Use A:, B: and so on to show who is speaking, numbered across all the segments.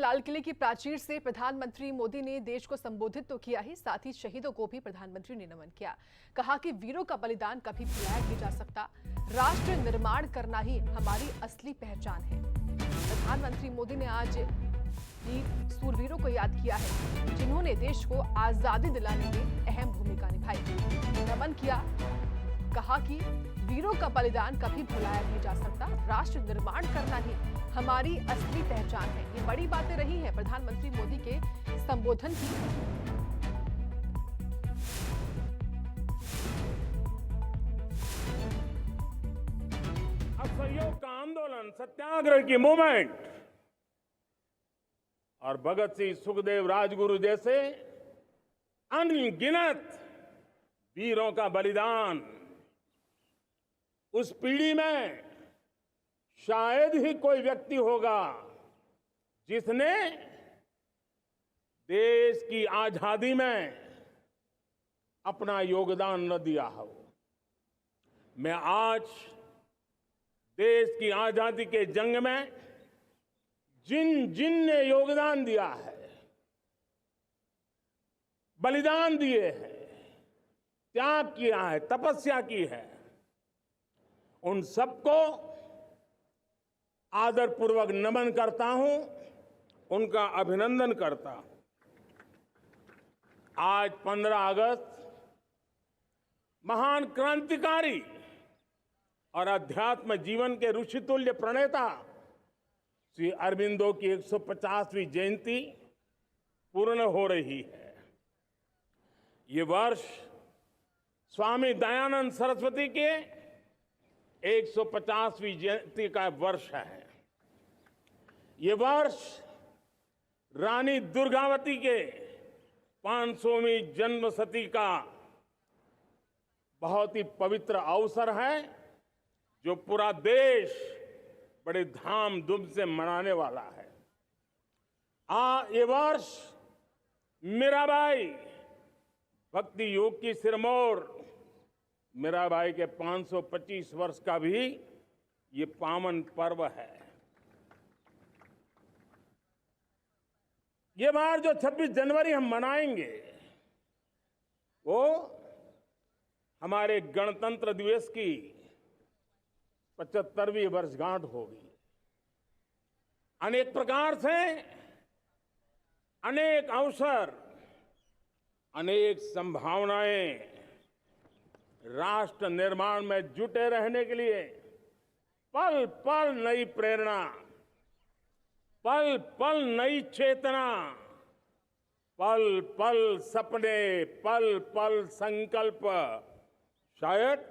A: लाल किले की प्राचीर से प्रधानमंत्री मोदी ने देश को संबोधित तो किया ही, साथ ही शहीदों को भी प्रधानमंत्री ने नमन किया। कहा कि वीरों का बलिदान कभी भुलाया नहीं जा सकता, राष्ट्र निर्माण करना ही हमारी असली पहचान है। प्रधानमंत्री मोदी ने आज वीर सूरवीरों को याद किया है, जिन्होंने देश को आजादी दिलाने में अहम भूमिका निभाई। नमन किया, कहा कि वीरों का बलिदान कभी भुलाया नहीं जा सकता, राष्ट्र निर्माण करना ही हमारी असली पहचान है। ये बड़ी बातें रही हैं प्रधानमंत्री मोदी के संबोधन की।
B: असहयोग का आंदोलन, सत्याग्रह की मूवमेंट और भगत सिंह, सुखदेव, राजगुरु जैसे अनगिनत वीरों का बलिदान, उस पीढ़ी में शायद ही कोई व्यक्ति होगा जिसने देश की आजादी में अपना योगदान न दिया हो। मैं आज देश की आजादी के जंग में जिन ने योगदान दिया है, बलिदान दिए हैं, त्याग किया है, तपस्या की है, उन सबको आदरपूर्वक नमन करता हूं, उनका अभिनंदन करता हूं। आज 15 अगस्त महान क्रांतिकारी और अध्यात्म जीवन के ऋषितुल्य प्रणेता श्री अरबिंदो की 150वीं जयंती पूर्ण हो रही है। ये वर्ष स्वामी दयानंद सरस्वती के 150वीं जयंती का वर्ष है। ये वर्ष रानी दुर्गावती के 500वीं जन्मशती का बहुत ही पवित्र अवसर है, जो पूरा देश बड़े धामधूम से मनाने वाला है। ये वर्ष मीराबाई, भक्ति योग की सिरमौर मीराबाई के 525 वर्ष का भी ये पावन पर्व है। ये बार जो 26 जनवरी हम मनाएंगे, वो हमारे गणतंत्र दिवस की 75वीं वर्षगांठ होगी। अनेक प्रकार से अनेक अवसर, अनेक संभावनाएं राष्ट्र निर्माण में जुटे रहने के लिए पल पल नई प्रेरणा, पल पल नई चेतना, पल पल सपने, पल पल संकल्प, शायद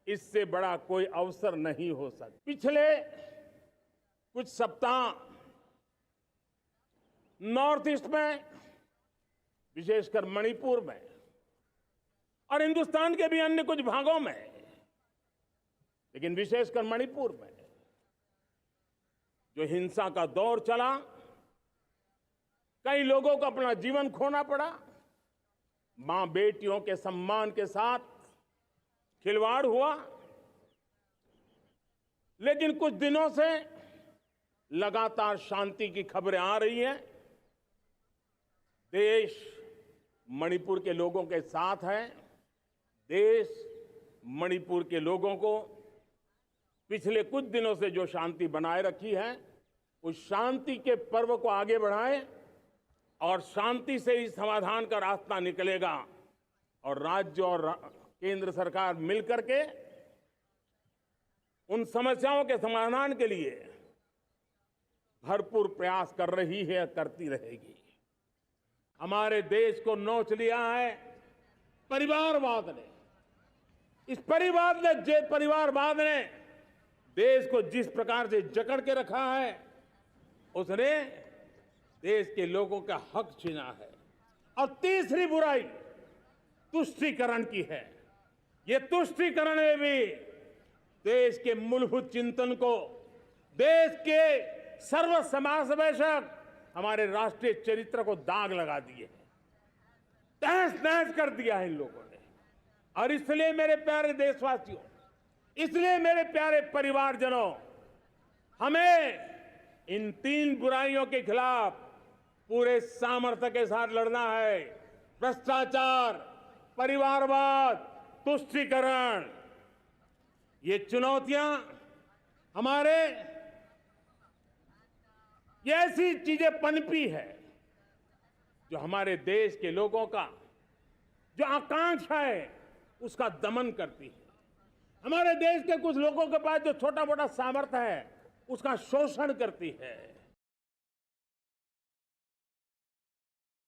B: इससे बड़ा कोई अवसर नहीं हो सकता। पिछले कुछ सप्ताह नॉर्थ ईस्ट में, विशेषकर मणिपुर में और हिंदुस्तान के भी अन्य कुछ भागों में, लेकिन विशेषकर मणिपुर में जो हिंसा का दौर चला, कई लोगों को अपना जीवन खोना पड़ा, मां बेटियों के सम्मान के साथ खिलवाड़ हुआ। लेकिन कुछ दिनों से लगातार शांति की खबरें आ रही हैं। देश मणिपुर के लोगों के साथ है। देश मणिपुर के लोगों को पिछले कुछ दिनों से जो शांति बनाए रखी है, उस शांति के पर्व को आगे बढ़ाएं और शांति से ही समाधान का रास्ता निकलेगा। और राज्य और केंद्र सरकार मिलकर के उन समस्याओं के समाधान के लिए भरपूर प्रयास कर रही है, करती रहेगी। हमारे देश को नोच लिया है परिवारवाद ने। इस परिवारवाद ने देश को जिस प्रकार से जकड़ के रखा है, उसने देश के लोगों का हक छीना है। और तीसरी बुराई तुष्टीकरण की है। ये तुष्टीकरण में भी देश के मूलभूत चिंतन को, देश के सर्व समावेशक हमारे राष्ट्रीय चरित्र को दाग लगा दिए, तहस नहस कर दिया है इन लोगों ने। और इसलिए मेरे प्यारे देशवासियों, इसलिए मेरे प्यारे परिवारजनों, हमें इन 3 बुराइयों के खिलाफ पूरे सामर्थ्य के साथ लड़ना है। भ्रष्टाचार, परिवारवाद, तुष्टीकरण, ये चुनौतियां हमारे ये ऐसी चीजें पनपी है जो हमारे देश के लोगों का जो आकांक्षा है उसका दमन करती है। हमारे देश के कुछ लोगों के पास जो छोटा मोटा सामर्थ्य है उसका शोषण करती है।